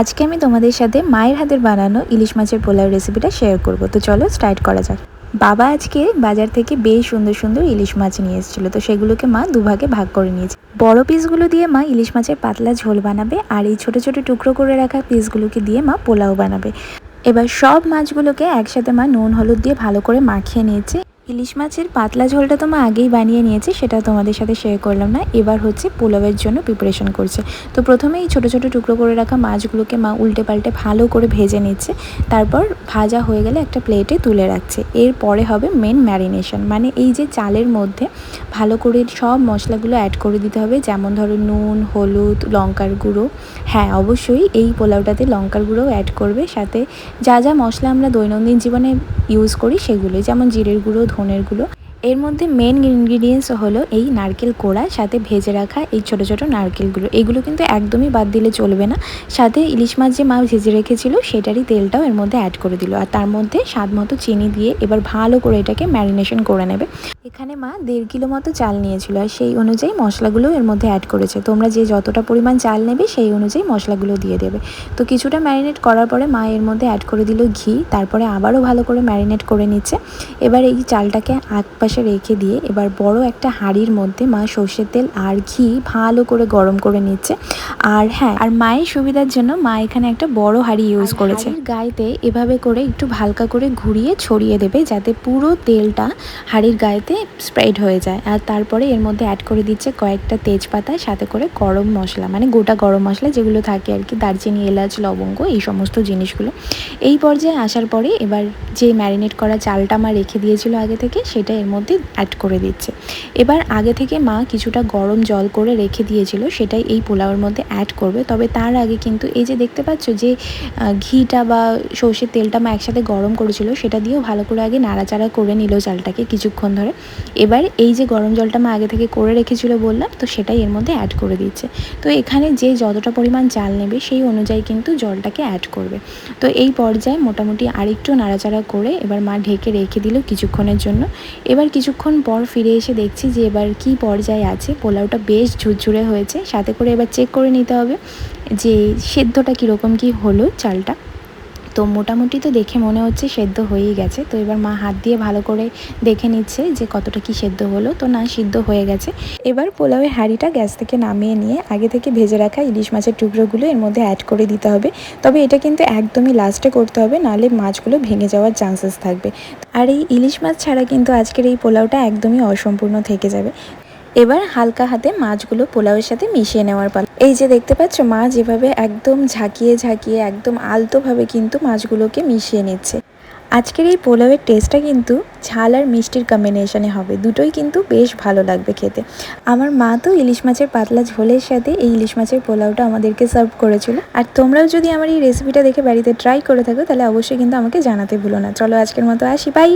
আজকে আমি তোমাদের সাথে মায়ের হাতের বানানো ইলিশ মাছের পোলাও রেসিপিটা শেয়ার করব। তো চলো স্টার্ট করা যাক। বাবা আজকে বাজার থেকে বেশ সুন্দর সুন্দর ইলিশ মাছ নিয়ে এসেছিলো, তো সেগুলোকে মা দুভাগে ভাগ করে নিয়েছে। বড় পিসগুলো দিয়ে মা ইলিশ মাছের পাতলা ঝোল বানাবে, আর এই ছোট ছোট টুকরো করে রাখা পিসগুলোকে দিয়ে মা পোলাও বানাবে। এবার সব মাছগুলোকে একসাথে মা নুন হলুদ দিয়ে ভালো করে মাখিয়ে নিয়েছে। ইলিশ মাছের পাতলা ঝোলটা তো মা আগেই বানিয়ে নিয়েছে, সেটা তোমাদের সাথে শেয়ার করলাম না। এবার হচ্ছে পোলাওয়ের জন্য প্রিপারেশন করছে। তো প্রথমেই ছোট ছোট টুকরো করে রাখা মাছগুলোকে মা উল্টে পাল্টে ভালো করে ভেজে নিচ্ছে। তারপর ভাজা হয়ে গেলে একটা প্লেটে তুলে রাখছে। এরপরে হবে মেন ম্যারিনেশন, মানে এই যে চালের মধ্যে ভালো করে সব মশলাগুলো অ্যাড করে দিতে হবে। যেমন ধরো নুন, হলুদ, লঙ্কার গুঁড়ো। হ্যাঁ, অবশ্যই এই পোলাওটাতে লঙ্কার গুঁড়োও অ্যাড করবে। সাথে যা যা মশলা আমরা দৈনন্দিন জীবনে ইউজ করি সেগুলোই, যেমন জিরের গুঁড়ো, ধনের গুঁড়ো। এর মধ্যে মেন ইনগ্রিডিয়েন্টস হলো এই নারকেল কোড়া, সাথে ভেজে রাখা এই ছোট ছোট নারকেলগুলো। এগুলো কিন্তু একদমই বাদ দিলে চলবে না। সাথে ইলিশ মাছ যে মা ভেজে রেখেছিল সেটারই তেলটাও এর মধ্যে অ্যাড করে দিল, আর তার মধ্যে স্বাদ মতো চিনি দিয়ে এবার ভালো করে এটাকে ম্যারিনেশন করে নেবে। এখানে মা 1.5 কিলো মতো চাল নিয়েছিল, আর সেই অনুযায়ী মশলাগুলো এর মধ্যে অ্যাড করেছে। তোমরা যে যতটা পরিমাণ চাল নেবে সেই অনুযায়ী মশলাগুলো দিয়ে দেবে। তো কিছুটা ম্যারিনেট করার পরে মা এর মধ্যে অ্যাড করে দিল ঘি। তারপরে আবারও ভালো করে ম্যারিনেট করে নিচ্ছে। এবার এই চালটাকে পাশে রেখে দিয়ে এবার বড় একটা হাঁড়ির মধ্যে মা সর্ষের তেল আর ঘি ভালো করে গরম করে নিচ্ছে। আর হ্যাঁ, আর মায়ের সুবিধার জন্য মা এখানে একটা বড় হাঁড়ি ইউজ করেছে। গায়েতে এভাবে করে একটু হালকা করে ঘুরিয়ে ছড়িয়ে দেবে, যাতে পুরো তেলটা হাঁড়ির গায়েতে স্প্রেড হয়ে যায়। আর তারপরে এর মধ্যে অ্যাড করে দিচ্ছে কয়েকটা তেজপাতা, সাথে করে গরম মশলা, মানে গোটা গরম মশলা যেগুলো থাকে আর কি, দারচিনি, এলাচ, লবঙ্গ, এই সমস্ত জিনিসগুলো। এই পর্যায়ে আসার পরে এবার যে ম্যারিনেট করা চালটা মা রেখে দিয়েছিল আগে থেকে, সেটা এর মধ্যে অ্যাড করে দিচ্ছে। এবার আগে থেকে মা কিছুটা গরম জল করে রেখে দিয়েছিল, সেটাই এই পোলাওয়ের মধ্যে অ্যাড করবে। তবে তার আগে কিন্তু এই যে দেখতে পাচ্ছ যে ঘিটা বা সর্ষের তেলটা মা একসাথে গরম করেছিল, সেটা দিয়েও ভালো করে আগে নাড়াচাড়া করে নিল চালটাকে কিছুক্ষণ ধরে। এবার এই যে গরম জলটা মা আগে থেকে করে রেখেছিল বললাম, তো সেটাই এর মধ্যে অ্যাড করে দিচ্ছে। তো এখানে যে যতটা পরিমাণ চাল নেবে সেই অনুযায়ী কিন্তু জলটাকে অ্যাড করবে। তো এই পর্যায়ে মোটামুটি আরেকটু নাড়াচাড়া করে এবার মা ঢেকে রেখে দিল কিছুক্ষণের জন্য। এবার কিছুক্ষণ পর ফিরে এসে দেখছি যে এবার কি পর্যায়ে আছে। পোলাওটা বেশ ঝুরঝুরে হয়েছে। সাথে করে এবার চেক করে নিতে হবে যে সেদ্ধটা কীরকম কি হলো চালটা। তো মোটামুটি তো দেখে মনে হচ্ছে সেদ্ধ হয়েই গেছে। তো এবার মা হাত দিয়ে ভালো করে দেখে নিচ্ছে যে কতটা কি সেদ্ধ হলো। তো না, সিদ্ধ হয়ে গেছে। এবার পোলাওয়ের হাঁড়িটা গ্যাস থেকে নামিয়ে নিয়ে আগে থেকে ভেজে রাখা ইলিশ মাছের টুকরোগুলো এর মধ্যে অ্যাড করে দিতে হবে। তবে এটা কিন্তু একদমই লাস্টে করতে হবে, নাহলে মাছগুলো ভেঙে যাওয়ার চান্সেস থাকবে। আর এই ইলিশ মাছ ছাড়া কিন্তু আজকের এই পোলাওটা একদমই অসম্পূর্ণ থেকে যাবে। এবার হালকা হাতে মাছগুলো পোলাওয়ের সাথে মিশিয়ে নেওয়ার পালা। এই যে দেখতে পাচ্ছ মা যেভাবে একদম ঝাঁকিয়ে ঝাঁকিয়ে একদম আলতোভাবে কিন্তু মাছগুলোকে মিশিয়ে নিচ্ছে। আজকের এই পোলাওয়ের টেস্টটা কিন্তু ঝাল আর মিষ্টির কম্বিনেশনে হবে, দুটোই কিন্তু বেশ ভালো লাগবে খেতে। আমার মা তো ইলিশ মাছের পাতলা ঝোলের সাথে এই ইলিশ মাছের পোলাওটা আমাদেরকে সার্ভ করেছিল। আর তোমরাও যদি আমার এই রেসিপিটা দেখে বাড়িতে ট্রাই করে থাকো, তাহলে অবশ্যই কিন্তু আমাকে জানাতে ভুলো না। চলো আজকের মতো আসি, বাই।